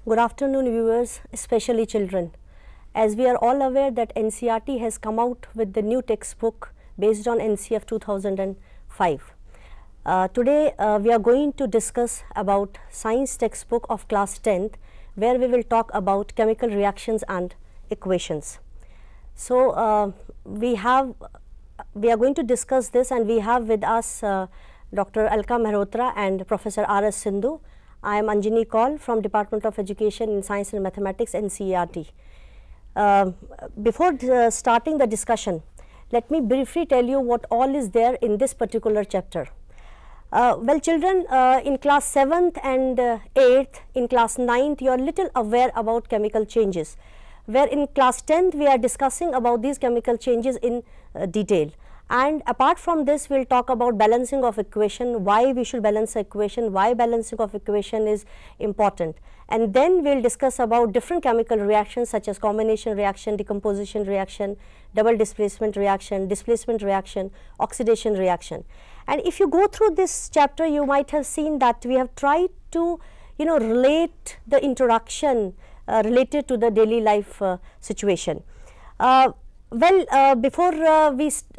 Good afternoon viewers, especially children. As we are all aware that NCERT has come out with the new textbook based on NCF 2005. Today we are going to discuss about science textbook of class 10th, where we will talk about chemical reactions and equations. So we are going to discuss this, and we have with us Dr. Alka Mehrotra and Professor R.S. Sindhu. I am Anjani Kaul from Department of Education in Science and Mathematics, NCERT. Before starting the discussion, let me briefly tell you what all is there in this particular chapter. Well, children, in class 7th and 8th, in class 9th, you are little aware about chemical changes, where in class 10th we are discussing about these chemical changes in detail. And apart from this, we will talk about balancing of equation, why we should balance the equation, why balancing of equation is important. And then we will discuss about different chemical reactions such as combination reaction, decomposition reaction, double displacement reaction, oxidation reaction. And if you go through this chapter, you might have seen that we have tried to relate the introduction related to the daily life situation. Before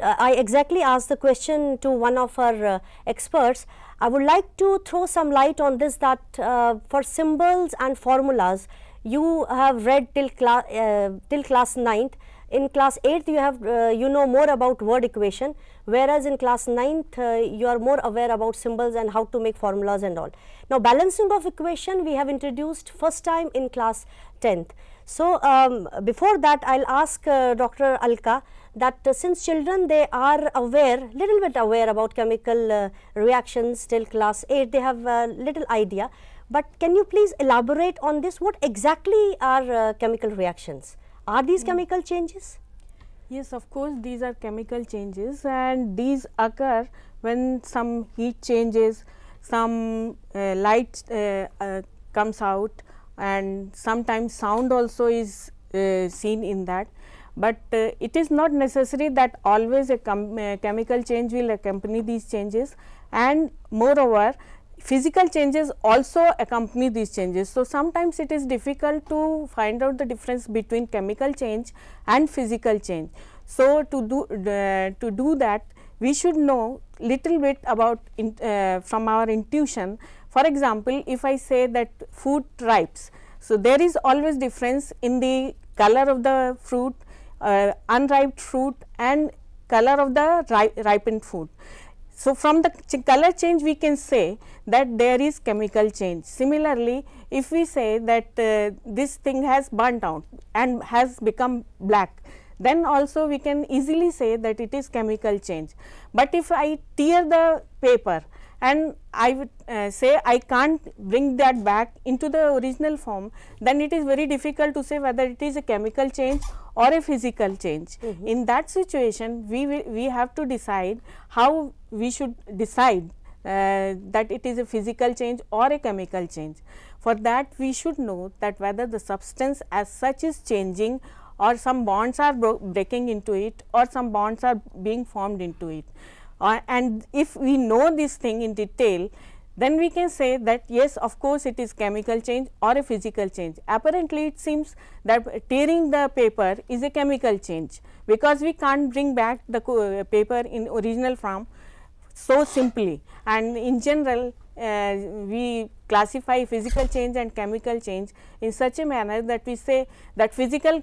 I exactly ask the question to one of our experts, I would like to throw some light on this, that for symbols and formulas you have read till class 9th. In class 8th you have you know more about word equation, whereas in class 9th you are more aware about symbols and how to make formulas and all. Now, balancing of equation we have introduced first time in class 10th. So, before that I will ask Dr. Alka that since children, they are aware, little bit aware about chemical reactions till class 8, they have little idea, but can you please elaborate on this? What exactly are chemical reactions? Are these chemical changes? Yes, of course, these are chemical changes, and these occur when some heat changes, some light comes out, and sometimes sound also is seen in that. But it is not necessary that always a chemical change will accompany these changes, and moreover physical changes also accompany these changes. So, sometimes it is difficult to find out the difference between chemical change and physical change. So, to do that, we should know little bit about from our intuition. For example, if I say that fruit ripes, so there is always difference in the color of the fruit, unripe fruit, and color of the ripened fruit. So, from the color change we can say that there is chemical change. Similarly, if we say that this thing has burnt out and has become black, then also we can easily say that it is chemical change. But if I tear the paper and I would say I can't bring that back into the original form, then it is very difficult to say whether it is a chemical change or a physical change. In that situation, we have to decide how we should decide that it is a physical change or a chemical change. For that, we should know that whether the substance as such is changing, or some bonds are breaking into it, or some bonds are being formed into it. And if we know this thing in detail, then we can say that yes, of course, it is chemical change or a physical change. Apparently, it seems that tearing the paper is a chemical change, because we can't bring back the paper in original form so simply, and in general we classify physical change and chemical change in such a manner that we say that physical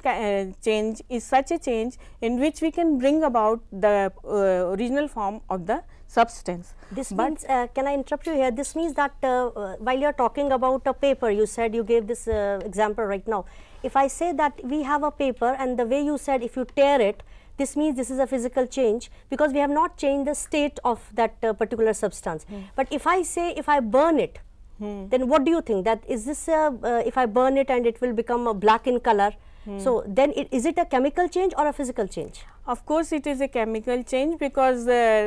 change is such a change in which we can bring about the original form of the substance. This means, can I interrupt you here? This means that while you are talking about a paper, you said, you gave this example right now. If I say that we have a paper, and the way you said if you tear it, this means this is a physical change, because we have not changed the state of that particular substance. But if I say if I burn it, then what do you think, that is this if I burn it and it will become a black in color, so then is it a chemical change or a physical change? Of course, it is a chemical change because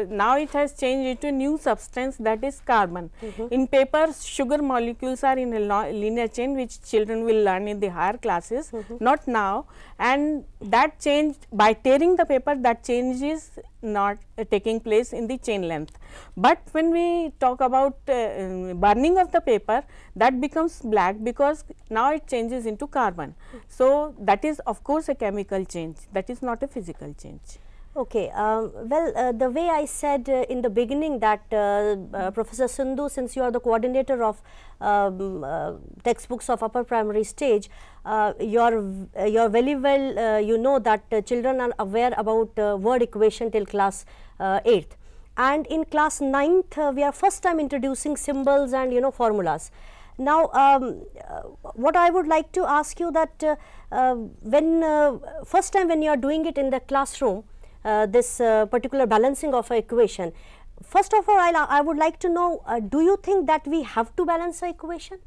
now it has changed into a new substance, that is carbon. In paper, sugar molecules are in a linear chain, which children will learn in the higher classes, not now, and that change, by tearing the paper, that change is not taking place in the chain length. But when we talk about burning of the paper, that becomes black because now it changes into carbon. So, that is of course a chemical change, that is not a physical change. Okay, well, the way I said in the beginning that Professor Sindhu, since you are the coordinator of textbooks of upper primary stage, you're very well, you know that children are aware about word equation till class 8th. And in class 9th, we are first time introducing symbols and, you know, formulas. Now, what I would like to ask you that when first time when you are doing it in the classroom, this particular balancing of an equation, first of all, I would like to know, do you think that we have to balance an equation?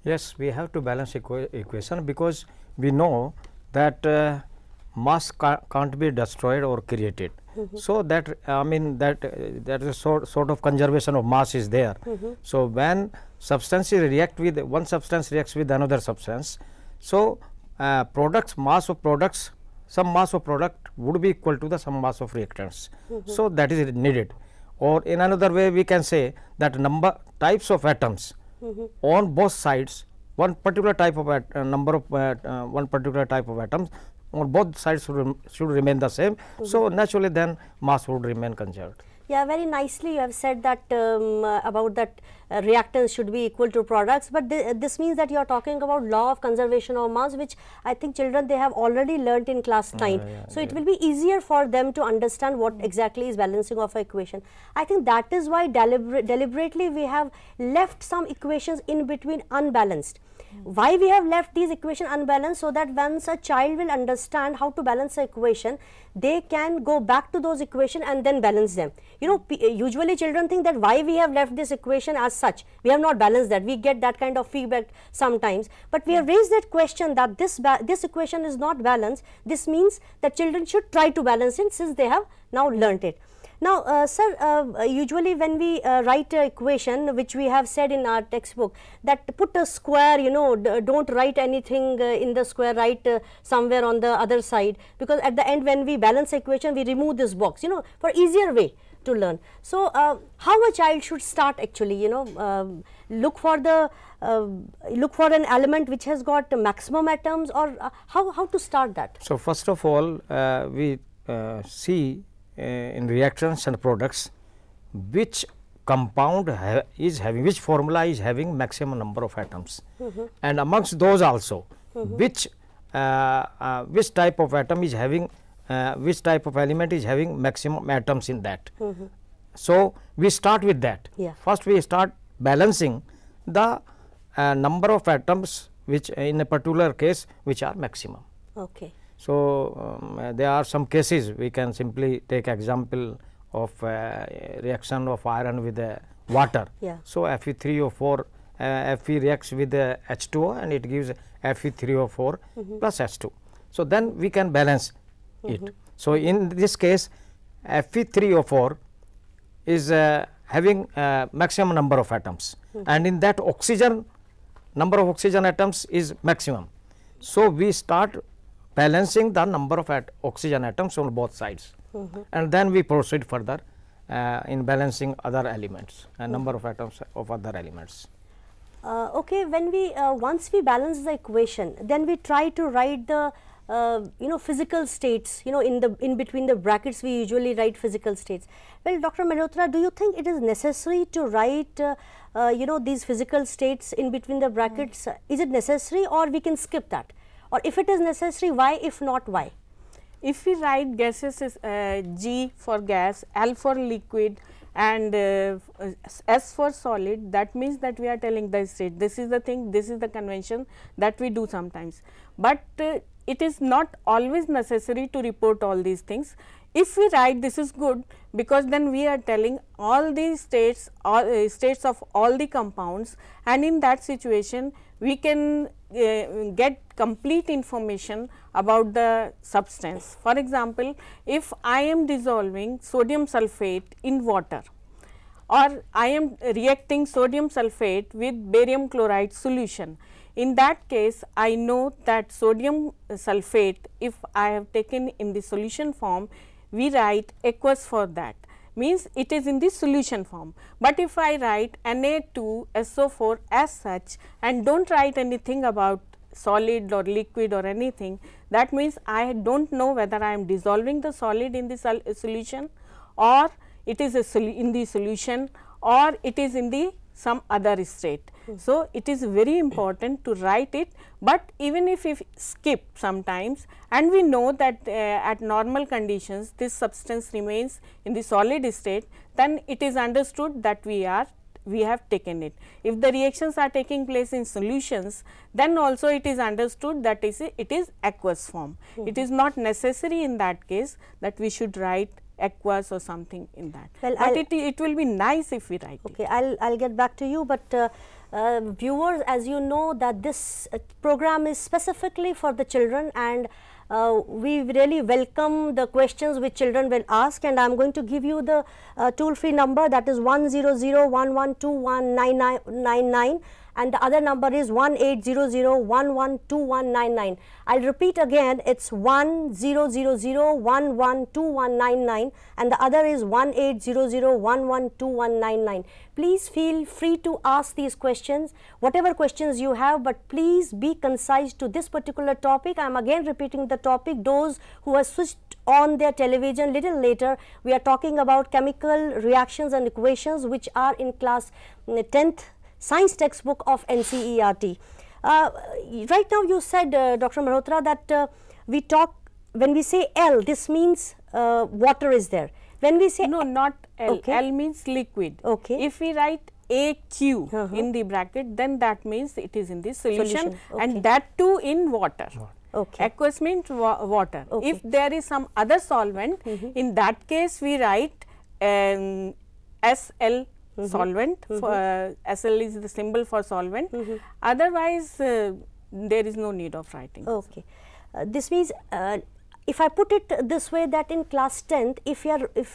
Yes, we have to balance equation because we know that mass can't be destroyed or created. So, that I mean that that is sort of conservation of mass is there. So, when substances react with one substance reacts with another substance, so products, mass of products, some mass of product would be equal to the some mass of reactants. So, that is needed, or in another way we can say that types of atoms on both sides, one particular type of one particular type of atoms on both sides should remain the same. So, naturally then mass would remain conserved. Yeah, very nicely you have said that about that reactants should be equal to products, but this means that you are talking about law of conservation of mass, which I think children they have already learnt in class 9. So, it will be easier for them to understand what exactly is balancing of an equation. I think that is why deliberately we have left some equations in between unbalanced. Why we have left these equations unbalanced? So that once a child will understand how to balance an equation, they can go back to those equations and then balance them. You know, usually children think that why we have left this equation as such, we have not balanced that, we get that kind of feedback sometimes, but we have raised that question that this equation is not balanced. This means that children should try to balance it since they have now learnt it. Now, sir, usually when we write an equation, which we have said in our textbook, that put a square, you know, don't write anything in the square, write somewhere on the other side, because at the end when we balance equation, we remove this box, you know, for easier way to learn. So, how a child should start actually, you know, look for an element which has got maximum atoms, or how to start that? So, first of all, we see in reactions and products which compound is having, which formula is having maximum number of atoms, and amongst those also which type of atom is having which type of element is having maximum atoms in that. So, we start with that. First we start balancing the number of atoms which in a particular case which are maximum. Okay. So, there are some cases we can simply take example of reaction of iron with water. So, Fe3O4 Fe reacts with H2O and it gives Fe3O4 plus H2. So, then we can balance it. So, in this case Fe3O4 is having maximum number of atoms, and in that oxygen, number of oxygen atoms is maximum. So, we start balancing the number of oxygen atoms on both sides, and then we proceed further in balancing other elements and number of atoms of other elements. Okay, when we once we balance the equation, then we try to write the you know, physical states, you know, in between the brackets we usually write physical states. Well, Dr. Mehrotra, do you think it is necessary to write you know, these physical states in between the brackets? Is it necessary, or we can skip that? Or if it is necessary, why? If not, why? If we write gases is G for gas, L for liquid, and S for solid, that means that we are telling the state, this is the thing, this is the convention that we do sometimes. But it is not always necessary to report all these things. If we write, this is good, because then we are telling all these states, states of all the compounds, and in that situation we can get complete information about the substance. For example, if I am dissolving sodium sulphate in water, or I am reacting sodium sulphate with barium chloride solution, in that case I know that sodium sulphate, if I have taken in the solution form, we write aqueous for that, means it is in the solution form. But if I write Na2SO4 as such and do not write anything about solid or liquid or anything, that means I do not know whether I am dissolving the solid in the solution, or it is in the solution, or it is in the some other state. So, it is very important to write it, but even if we skip sometimes and we know that at normal conditions this substance remains in the solid state, then it is understood that we have taken it. If the reactions are taking place in solutions, then also it is understood that it is aqueous form. It is not necessary in that case that we should write aqueous or something in that, well, but it will be nice if we write okay, it. I'll get back to you, but viewers, as you know that this program is specifically for the children, and we really welcome the questions which children will ask, and I am going to give you the toll free number, that is 10011219999, and the other number is 1800112199. I will repeat again, it is 1000112199 and the other is 1800112199. Please feel free to ask these questions, whatever questions you have, but please be concise to this particular topic. I am again repeating the topic. Those who have switched on their television little later, we are talking about chemical reactions and equations which are in class 10th science textbook of NCERT. Right now you said, Dr. Malhotra, that we talk, when we say L, this means water is there. When we say no, not L, okay. L means liquid. Okay. If we write AQ in the bracket, then that means it is in the solution, Okay. and that too in water. Okay. Aqueous means water. Okay. If there is some other solvent, in that case we write SL solvent, SL is the symbol for solvent, otherwise there is no need of writing. Okay. This means if I put it this way, that in class 10th, if we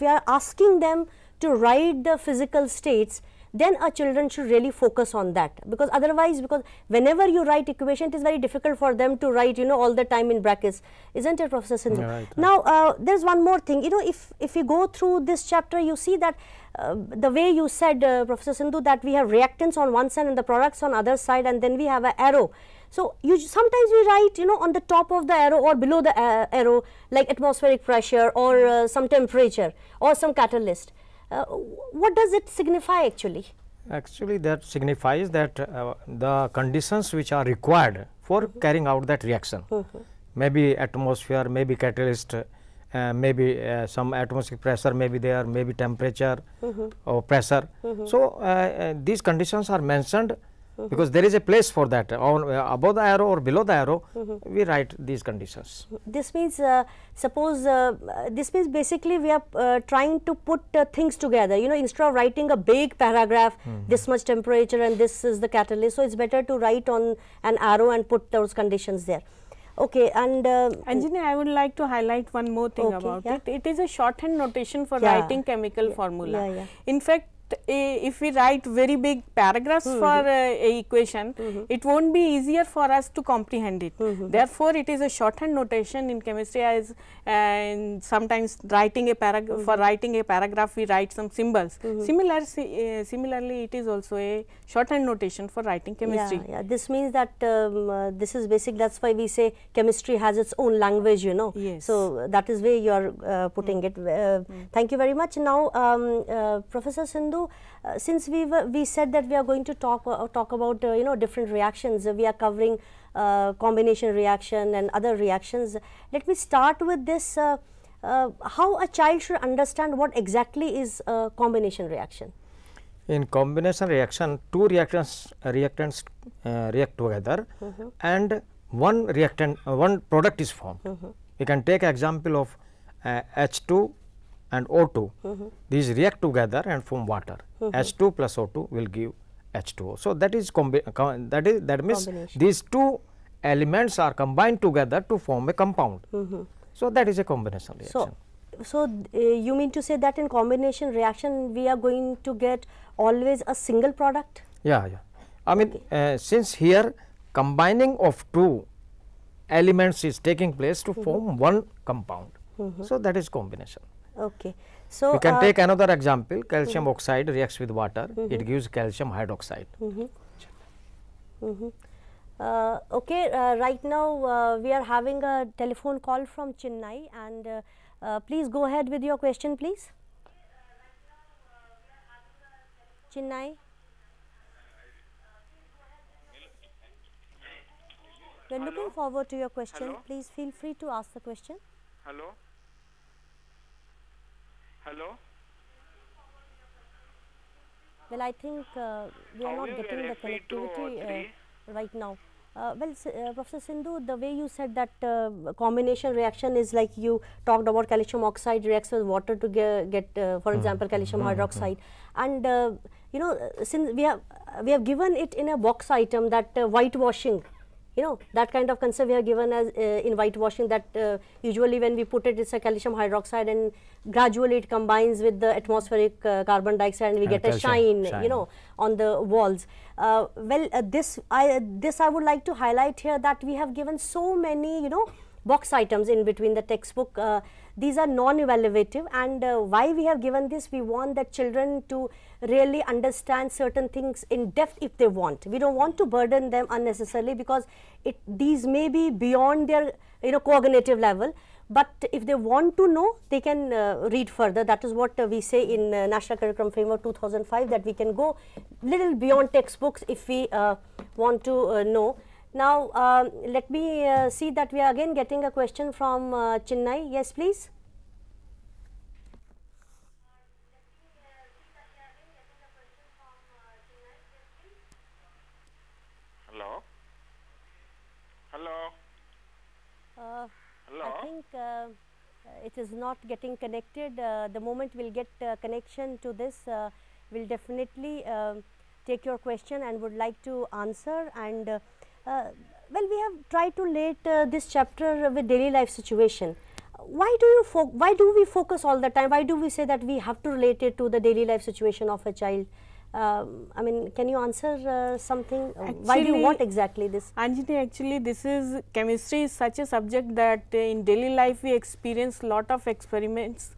are asking them to write the physical states, then our children should really focus on that, because otherwise, because whenever you write equation, it is very difficult for them to write, you know, all the time in brackets, isn't it, Professor Sindhu? Yeah, right. Now, there is one more thing, you know, if you go through this chapter, you see that the way you said, Professor Sindhu, that we have reactants on one side and the products on other side, and then we have an arrow. So, sometimes we write, you know, on the top of the arrow or below the arrow, like atmospheric pressure or some temperature or some catalyst. What does it signify actually? Actually, that signifies that the conditions which are required for carrying out that reaction, maybe atmosphere, maybe catalyst, maybe some atmospheric pressure may be there, maybe temperature or pressure. So, these conditions are mentioned because there is a place for that, on above the arrow or below the arrow, we write these conditions. This means, suppose this means basically we are trying to put things together, you know, instead of writing a big paragraph, this much temperature and this is the catalyst. So, it is better to write on an arrow and put those conditions there. Okay, and Anjani, I would like to highlight one more thing about it. It is a shorthand notation for writing chemical formula. In fact, if we write very big paragraphs for a equation, it won't be easier for us to comprehend it. Therefore, it is a shorthand notation in chemistry, as and sometimes writing a paragraph, for writing a paragraph we write some symbols. Similarly, it is also a shorthand notation for writing chemistry. Yeah, this means that this is basic, that is why we say chemistry has its own language, you know. Yes. So, that is where you are putting it. Thank you very much. Now, Professor Sindhu, since we said that we are going to talk about you know, different reactions, we are covering combination reaction and other reactions. Let me start with this, how a child should understand what exactly is a combination reaction. In combination reaction, two reactants react together and one reactant, one product is formed. We can take example of H2 and O2, these react together and form water. H2 plus O2 will give H2O. So, that is that means Combination. these two elements are combined together to form a compound. So, that is a combination reaction. So, you mean to say that in combination reaction we are going to get always a single product? Yeah. I mean, since here combining of two elements is taking place to form one compound. So, that is combination. Okay. So, We can take another example, calcium oxide reacts with water, it gives calcium hydroxide. Okay, right now we are having a telephone call from Chennai, and please go ahead with your question, please. Chennai. We are looking forward to your question. Hello? Please feel free to ask the question. Hello? Hello? Well, I think we are How not you getting the referring to connectivity right now. Professor Sindhu, the way you said that combination reaction is like you talked about calcium oxide reacts with water to get for example, calcium hydroxide, and you know, since we have given it in a box item that whitewashing, you know, that kind of concept we have given as in whitewashing, that usually when we put it, it's a calcium hydroxide and gradually it combines with the atmospheric carbon dioxide and we get a shine, you know, on the walls. This I would like to highlight here, that we have given so many, you know, box items in between the textbook. These are non-evaluative, and why we have given this, we want the children to really understand certain things in depth if they want. We don't want to burden them unnecessarily, because these may be beyond their, you know, cognitive level, but if they want to know, they can read further. That is what we say in National Curriculum Framework 2005, that we can go little beyond textbooks if we want to know. Now, let me see that we are again getting a question from Chennai. Yes, please. Hello? Hello? Hello? I think it is not getting connected. The moment we'll get connection to this, we'll definitely take your question and would like to answer. And well, we have tried to relate this chapter with daily life situation. Why do we focus all the time? Why do we say that we have to relate it to the daily life situation of a child? I mean, can you answer something? Why do you want exactly this? Anjali, actually chemistry is such a subject that in daily life we experience lot of experiments.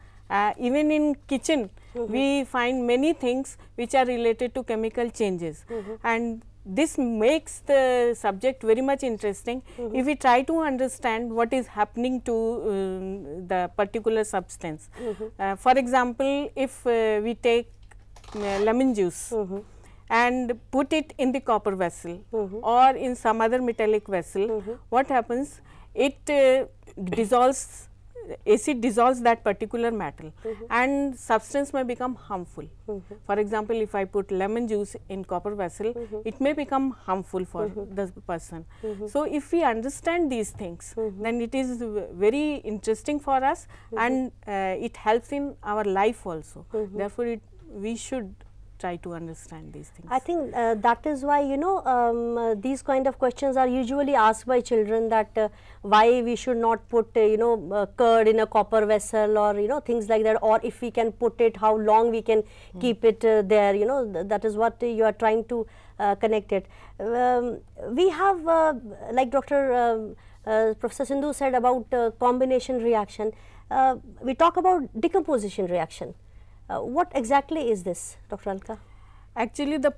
Even in kitchen we find many things which are related to chemical changes, and this makes the subject very much interesting if we try to understand what is happening to the particular substance. For example, if we take lemon juice and put it in the copper vessel or in some other metallic vessel, what happens? It dissolves, acid dissolves that particular metal and substance may become harmful. For example, if I put lemon juice in copper vessel, it may become harmful for the person. So, if we understand these things, then it is very interesting for us, and it helps in our life also. Therefore, we should try to understand these things. I think that is why, you know, these kind of questions are usually asked by children, that why we should not put you know, curd in a copper vessel, or you know, things like that, or if we can put it, how long we can keep it there, you know, that is what you are trying to connect it. We have like Dr. Professor Sindhu said about combination reaction, we talk about decomposition reaction. What exactly is this, Dr. Alka? Actually, the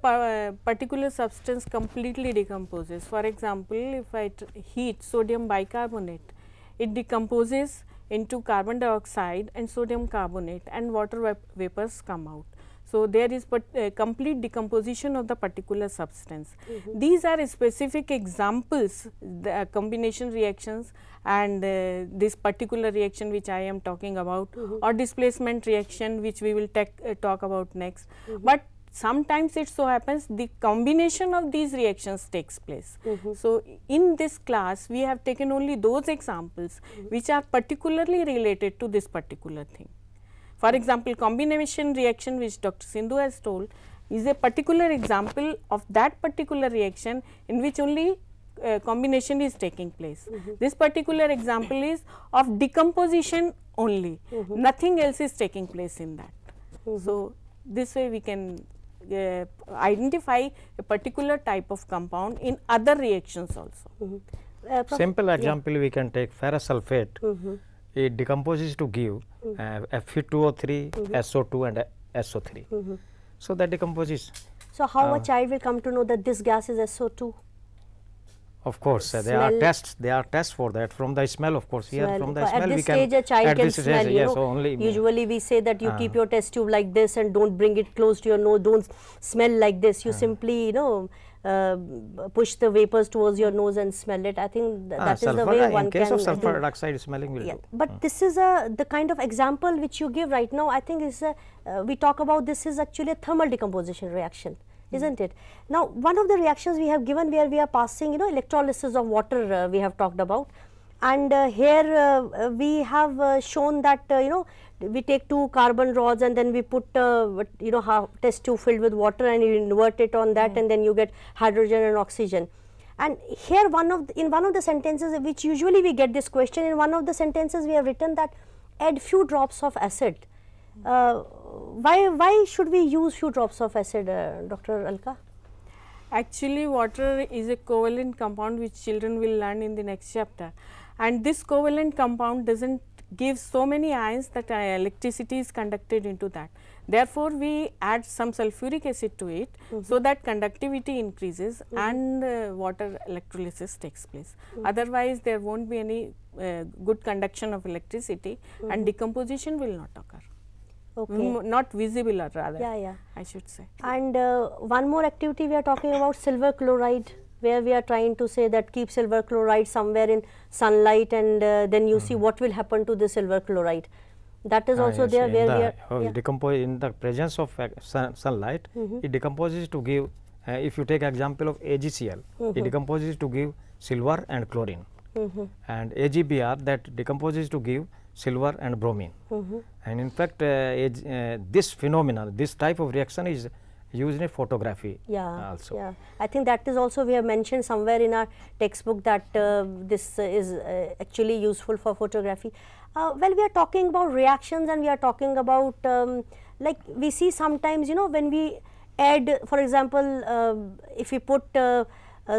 particular substance completely decomposes. For example, if I heat sodium bicarbonate, it decomposes into carbon dioxide and sodium carbonate, and water vapors come out. So, there is complete decomposition of the particular substance. These are specific examples, the combination reactions, and this particular reaction which I am talking about, or displacement reaction which we will talk about next. But sometimes it so happens the combination of these reactions takes place. So, in this class we have taken only those examples which are particularly related to this particular thing. For example, combination reaction which Dr. Sindhu has told, is a particular example of that particular reaction in which only combination is taking place. This particular example is of decomposition only, nothing else is taking place in that. So, this way we can identify a particular type of compound in other reactions also. Simple example we can take ferrous sulfate. It decomposes to give Fe2O3, SO2 and SO3. So, that decomposes. So, how a child will come to know that this gas is SO2? Of course, there are tests for that from the smell, of course. Here from the smell at this we can. stage a child can smell, yes, only usually we say that you keep your test tube like this and don't bring it close to your nose, don't smell like this, you simply push the vapors towards your nose and smell it. I think that is the way one can. In case of sulfur dioxide smelling will do. But this is the kind of example which you give right now, I think is we talk about this is actually a thermal decomposition reaction. Isn't it? Now, one of the reactions we have given where we are passing, electrolysis of water we have talked about, and here we have shown that, we take two carbon rods and then we put, test tube filled with water and you invert it on that and then you get hydrogen and oxygen. And here in one of the sentences, which usually we get this question, in one of the sentences we have written that add few drops of acid. Why should we use few drops of acid, Dr. Alka? Actually, water is a covalent compound which children will learn in the next chapter, and this covalent compound does not give so many ions that electricity is conducted into that. Therefore, we add some sulfuric acid to it, so that conductivity increases and water electrolysis takes place. Otherwise, there will not be any good conduction of electricity and decomposition will not occur. Not visible, or rather, I should say. And one more activity we are talking about, silver chloride, where we are trying to say that keep silver chloride somewhere in sunlight and then you see what will happen to the silver chloride. That is also there where we are decompose in the presence of sunlight. It decomposes to give, if you take example of AgCl, it decomposes to give silver and chlorine, and AgBr that decomposes to give silver and bromine. And in fact, this phenomenon, this type of reaction is used in photography also. I think that is also we have mentioned somewhere in our textbook that this is actually useful for photography. Well, we are talking about reactions and we are talking about like we see sometimes, when we add, for example, if we put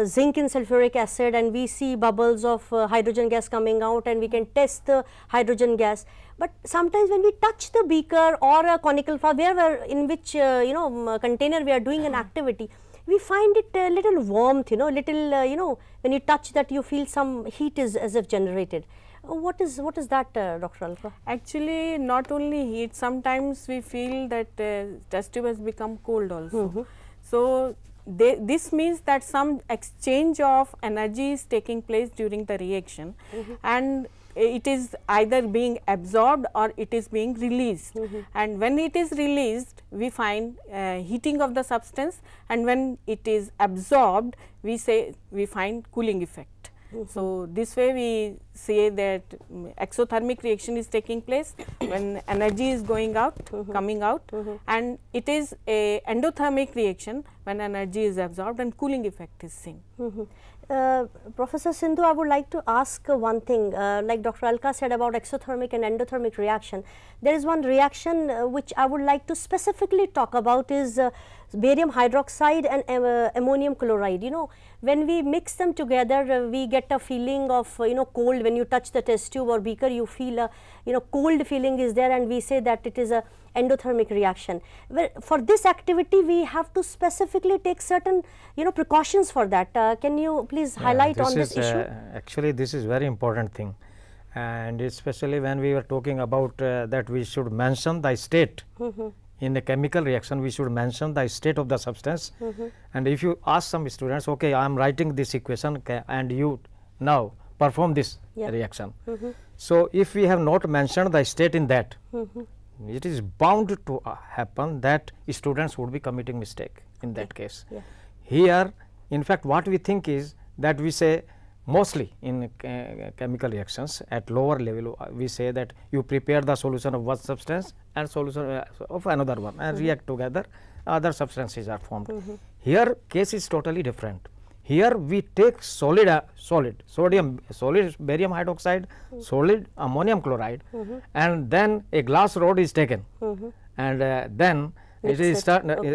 zinc in sulfuric acid and we see bubbles of hydrogen gas coming out and we can test the hydrogen gas. But sometimes when we touch the beaker or a conical flask, wherever in which container we are doing an activity, we find it a little warmth, little when you touch that you feel some heat is as if generated. What is that, Dr. Alka? Actually, not only heat, sometimes we feel that test tube has become cold also. So, this means that some exchange of energy is taking place during the reaction and it is either being absorbed or it is being released. And when it is released, we find heating of the substance, and when it is absorbed, we find cooling effect. So, this way we say that exothermic reaction is taking place when energy is going out, coming out, and it is a endothermic reaction when energy is absorbed and cooling effect is seen. Professor Sindhu, I would like to ask one thing, like Dr. Alka said about exothermic and endothermic reaction. There is one reaction which I would like to specifically talk about is barium hydroxide and ammonium chloride. When we mix them together, we get a feeling of cold. When you touch the test tube or beaker, you feel a cold feeling is there, and we say that it is a endothermic reaction. Well, for this activity, we have to specifically take certain precautions for that. Can you please highlight on this issue? Actually, this is very important thing, and especially when we were talking about that we should mention the state. In a chemical reaction, we should mention the state of the substance. And if you ask some students, okay, I am writing this equation and you now perform this reaction. So, if we have not mentioned the state in that, it is bound to happen that students would be committing mistake in that case. Here, in fact, what we think is that we say mostly in chemical reactions at lower level, we say that you prepare the solution of one substance and solution of another one and react together, other substances are formed. Here case is totally different. Here we take solid barium hydroxide, solid ammonium chloride, and then a glass rod is taken, and then it is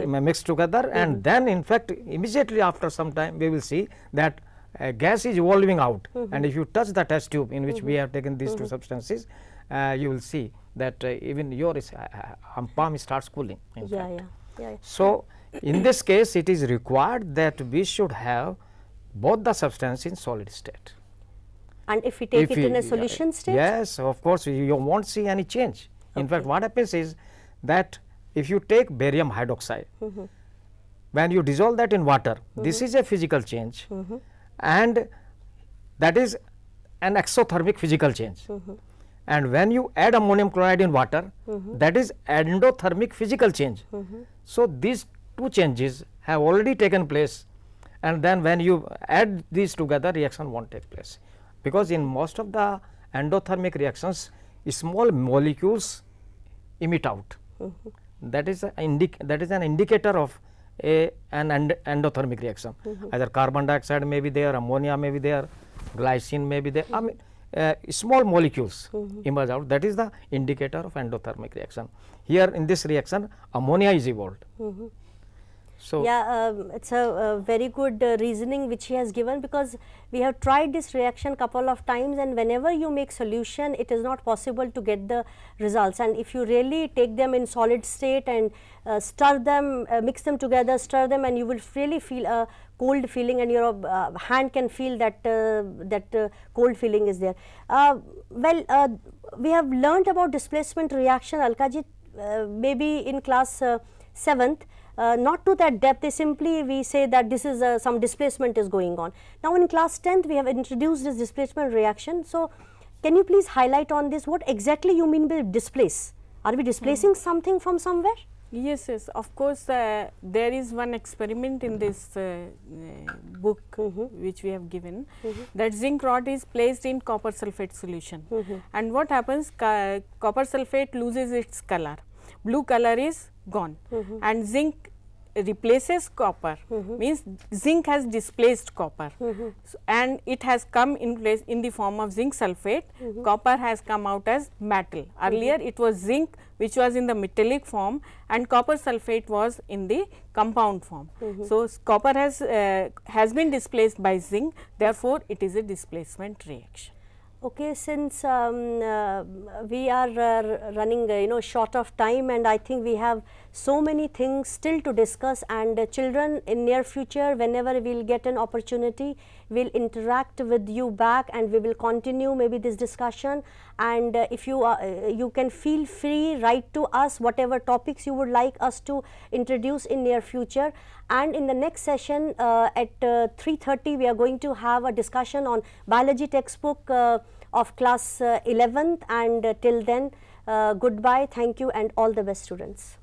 mixed together, and then in fact immediately after some time we will see that gas is evolving out, and if you touch the test tube in which we have taken these two substances, you will see that even your palm starts cooling. So, in this case it is required that we should have both the substance in solid state. And if we take it in a solution state? Yes, of course, you won't see any change. In fact, what happens is that if you take barium hydroxide, when you dissolve that in water, this is a physical change, and that is an exothermic physical change. And when you add ammonium chloride in water, that is endothermic physical change. So, these two changes have already taken place, and then when you add these together, reaction won't take place, because in most of the endothermic reactions small molecules emit out. That is an indicator of an endothermic reaction. Either carbon dioxide may be there, ammonia may be there, glycine may be there. I mean, small molecules emerge out. That is the indicator of endothermic reaction. Here in this reaction, ammonia is evolved. So, yeah, it's a very good reasoning which he has given, because we have tried this reaction couple of times, and whenever you make solution it is not possible to get the results, and if you really take them in solid state and stir them, mix them together, stir them, and you will really feel a cold feeling, and your hand can feel that cold feeling is there. We have learnt about displacement reaction, Alka-ji, maybe in class 7th. Not to that depth, simply we say that this is some displacement is going on. Now, in class 10th we have introduced this displacement reaction. So, can you please highlight on this, what exactly you mean by displace? Are we displacing something from somewhere? Yes, yes, of course, there is one experiment in this book which we have given, that zinc rod is placed in copper sulphate solution, and what happens, copper sulphate loses its color, blue color is gone, and zinc replaces copper, means zinc has displaced copper, so, and it has come in place in the form of zinc sulphate. Copper has come out as metal. Earlier it was zinc which was in the metallic form, and copper sulphate was in the compound form. So, copper has been displaced by zinc, therefore it is a displacement reaction. Okay, since we are running short of time, and I think we have so many things still to discuss, and children in near future, whenever we will get an opportunity, we will interact with you back, and we will continue maybe this discussion, and if you can feel free, write to us whatever topics you would like us to introduce in near future. And in the next session at 3:30 we are going to have a discussion on biology textbook of class 11th, and till then goodbye, thank you, and all the best, students.